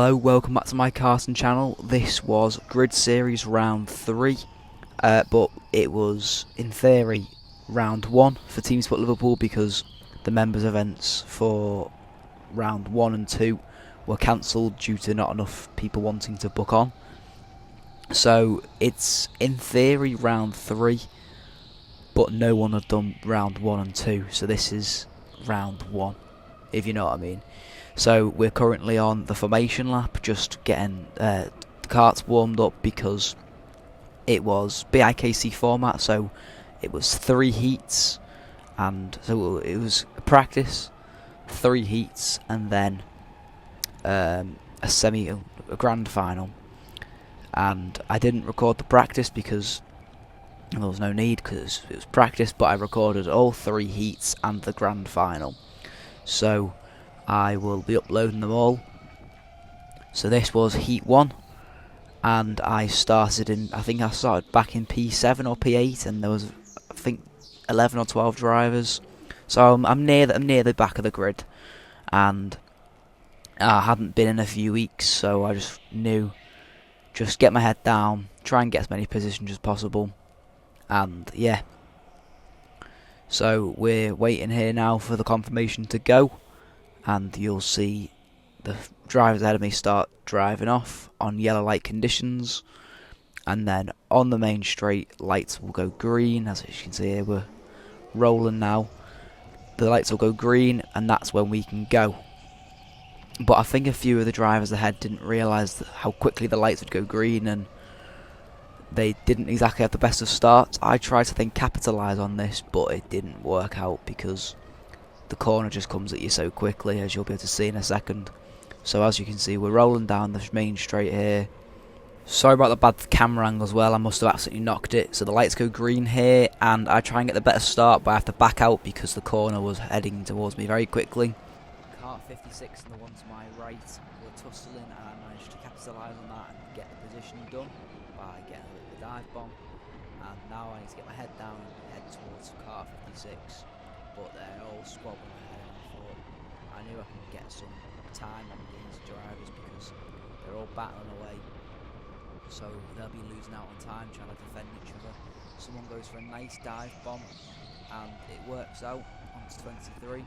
Hello, welcome back to my karting channel. This was Grid Series Round 3, but it was, in theory, Round 1 for Team Sport Liverpool because the members' events for Round 1 and 2 were cancelled due to not enough people wanting to book on. So it's, in theory, Round 3, but no one had done Round 1 and 2, so this is Round 1, if you know what I mean. So we're currently on the formation lap, just getting the karts warmed up because it was BIKC format, so it was 3 heats, and so it was a practice, 3 heats, and then a grand final. And I didn't record the practice because there was no need, because it was practice, but I recorded all 3 heats and the grand final. So I will be uploading them all. So this was Heat 1, and I started back in P7 or P8, and there was, I think, 11 or 12 drivers. So I'm near the back of the grid, and I hadn't been in a few weeks, so I just knew, just get my head down, try and get as many positions as possible, and yeah. So we're waiting here now for the confirmation to go, and you'll see the drivers ahead of me start driving off on yellow light conditions, and then on the main straight lights will go green. As you can see here, we're rolling now. The lights will go green, and that's when we can go. But I think a few of the drivers ahead didn't realise how quickly the lights would go green, and they didn't exactly have the best of starts. I tried to capitalise on this, but it didn't work out because the corner just comes at you so quickly, as you'll be able to see in a second. So as you can see, we're rolling down the main straight here. Sorry about the bad camera angle as well, I must have absolutely knocked it. So the lights go green here, and I try and get the better start, but I have to back out because the corner was heading towards me very quickly. Kart 56 and the one to my right were tussling, and I managed to capitalise on that and get the position done by getting a little dive bomb. And now I need to get my head down and head towards Kart 56. But they're all squabbling ahead, and I thought I knew I could get some time on these drivers because they're all battling away, so they'll be losing out on time trying to defend each other. Someone goes for a nice dive bomb, and it works out onto 23.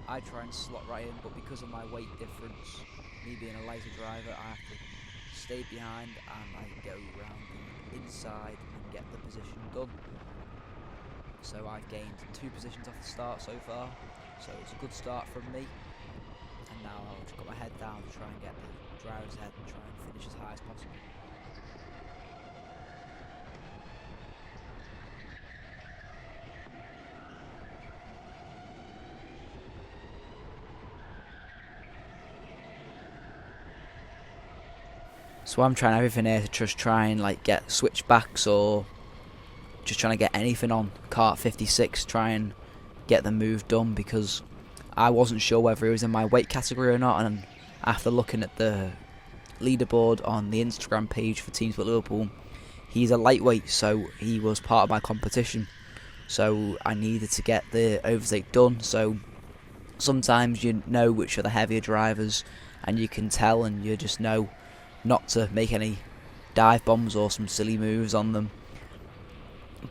I try and slot right in, but because of my weight difference, me being a lighter driver, I have to stay behind, and I go around the inside and get the position done. So I've gained 2 positions off the start so far, so it's a good start from me. And now I'll just got my head down to try and get the drivers ahead and try and finish as high as possible. So I'm trying everything here to just try and get switchbacks, or just trying to get anything on Kart 56, try and get the move done, because I wasn't sure whether he was in my weight category or not, and after looking at the leaderboard on the Instagram page for Team Sport Liverpool, he's a lightweight, so he was part of my competition, so I needed to get the overtake done. So sometimes you know which are the heavier drivers, and you can tell, and you just know not to make any dive bombs or some silly moves on them.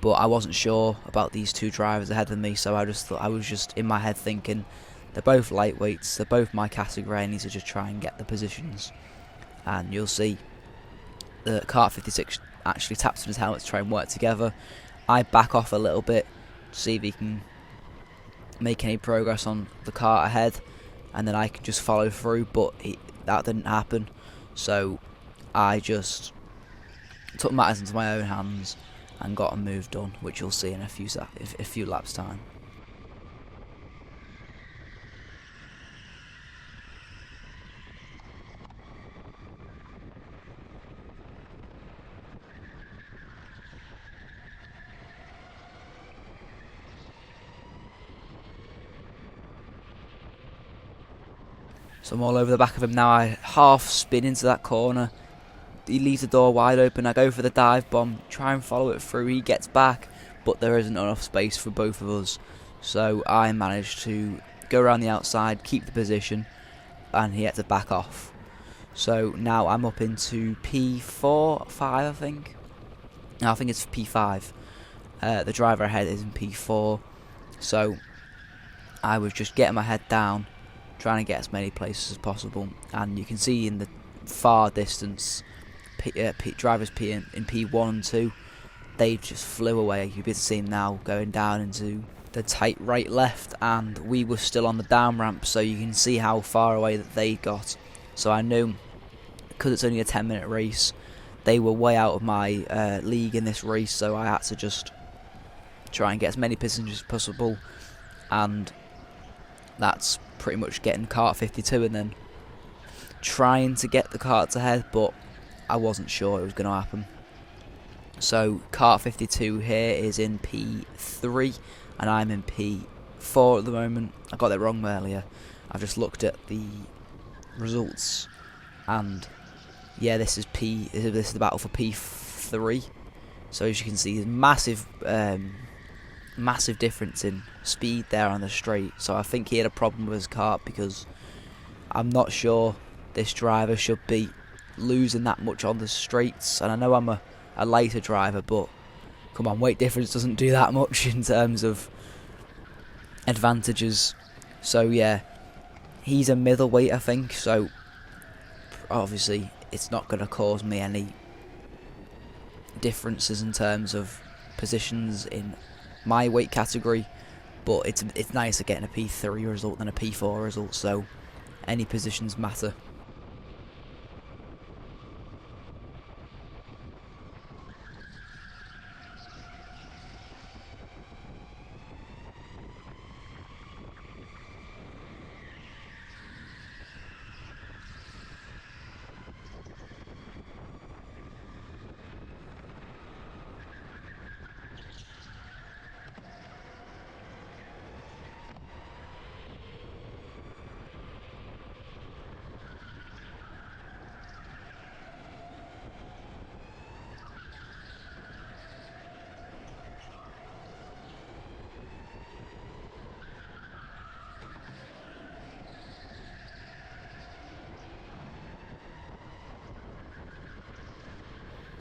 But I wasn't sure about these 2 drivers ahead of me, so I was just in my head thinking, they're both lightweights, they're both my category, I need to just try and get the positions. And you'll see the Kart 56 actually taps on his helmet to try and work together. I back off a little bit to see if he can make any progress on the kart ahead, and then I can just follow through, but that didn't happen. So I just took matters into my own hands and got a move done, which you'll see in a few laps time. So I'm all over the back of him now. I half spin into that corner. He leaves the door wide open. I go for the dive bomb, try and follow it through. He gets back, but there isn't enough space for both of us. So I managed to go around the outside, keep the position, and he had to back off. So now I'm up into P4, 5 I think. No, I think it's P5. The driver ahead is in P4. So I was just getting my head down, trying to get as many places as possible. And you can see in the far distance, drivers in P1 and 2, they just flew away. You can see them now going down into the tight right left, and we were still on the down ramp, so you can see how far away that they got. So I knew, because it's only a 10-minute race, they were way out of my league in this race, so I had to just try and get as many positions as possible, and that's pretty much getting kart 52 and then trying to get the karts ahead, but I wasn't sure it was going to happen. So kart 52 here is in P3 and I'm in P4 at the moment. I got that wrong earlier. I've just looked at the results, and yeah, this is the battle for P3. So as you can see, there's massive difference in speed there on the straight. So I think he had a problem with his kart, because I'm not sure this driver should be losing that much on the straights. And I know I'm a lighter driver, but come on, weight difference doesn't do that much in terms of advantages. So yeah, he's a middleweight I think, so obviously it's not going to cause me any differences in terms of positions in my weight category, but it's nicer getting a P3 result than a P4 result, so any positions matter.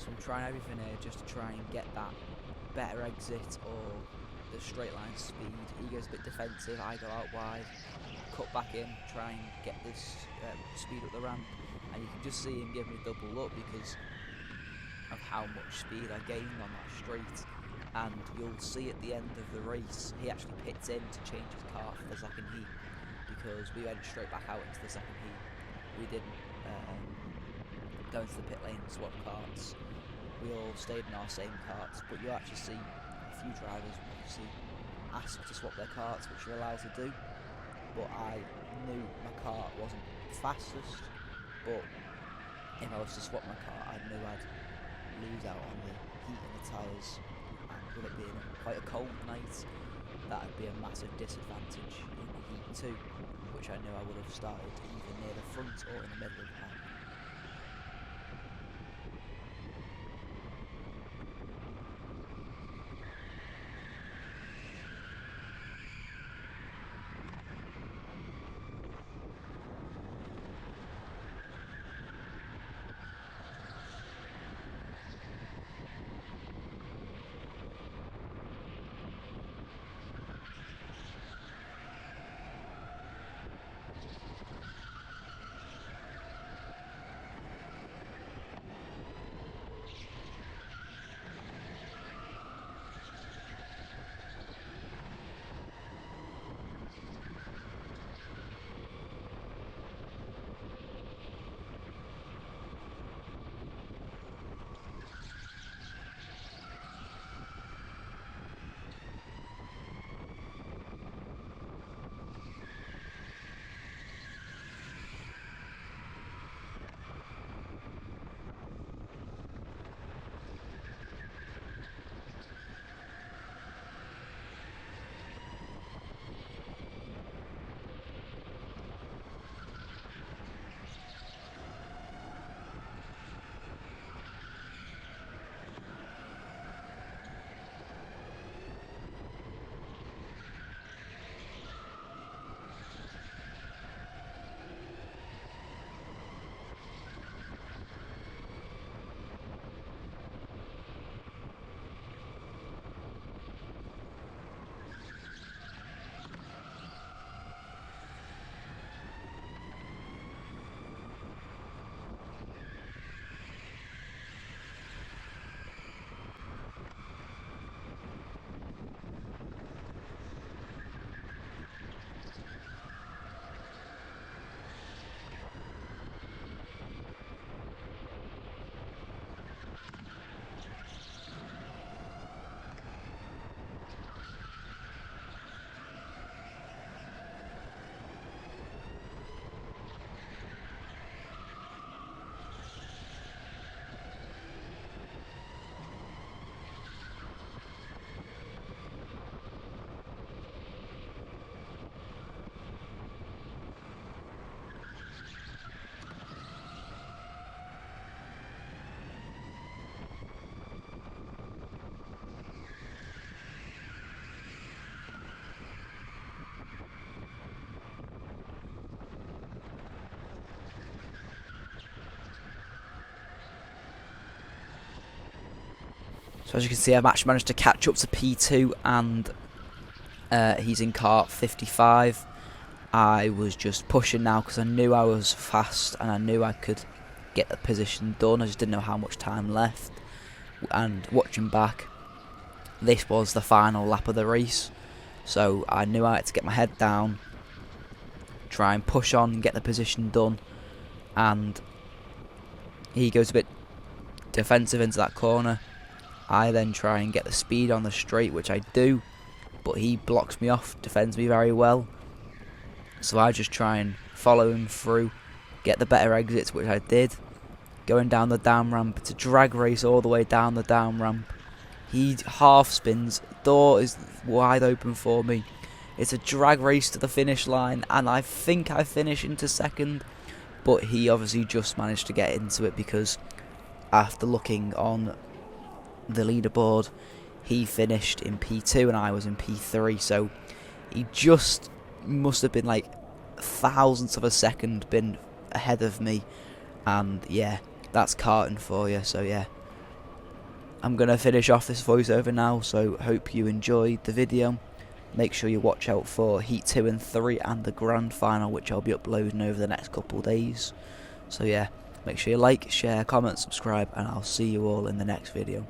So I'm trying everything here just to try and get that better exit or the straight line speed. He goes a bit defensive, I go out wide, cut back in, try and get this speed up the ramp, and you can just see him give me a double up because of how much speed I gained on that straight. And you'll see at the end of the race, he actually pits in to change his car for the second heat, because we went straight back out into the second heat. We didn't go into the pit lane and swap karts. We all stayed in our same karts, but you actually see a few drivers obviously ask to swap their karts, which you're allowed to do. But I knew my kart wasn't fastest, but if I was to swap my kart, I knew I'd lose out on the heat in the tyres, and with it being quite a cold night, that would be a massive disadvantage in the heat too, which I knew I would have started either near the front or in the middle of the pack. So as you can see, I've actually managed to catch up to P2, and he's in kart 55. I was just pushing now because I knew I was fast and I knew I could get the position done. I just didn't know how much time left. And watching back, this was the final lap of the race, so I knew I had to get my head down, try and push on and get the position done. And he goes a bit defensive into that corner. I then try and get the speed on the straight, which I do, but he blocks me off, defends me very well. So I just try and follow him through, get the better exits, which I did. Going down the down ramp, it's a drag race all the way down the down ramp. He half spins, door is wide open for me. It's a drag race to the finish line, and I think I finish into second, but he obviously just managed to get into it because after looking on the leaderboard, he finished in P2 and I was in P3, so he just must have been like thousandths of a second been ahead of me. And yeah, that's karting for you. So yeah, I'm gonna finish off this voiceover now, so hope you enjoyed the video. Make sure you watch out for Heat 2 and 3 and the Grand Final, which I'll be uploading over the next couple of days. So yeah, make sure you like, share, comment, subscribe, and I'll see you all in the next video.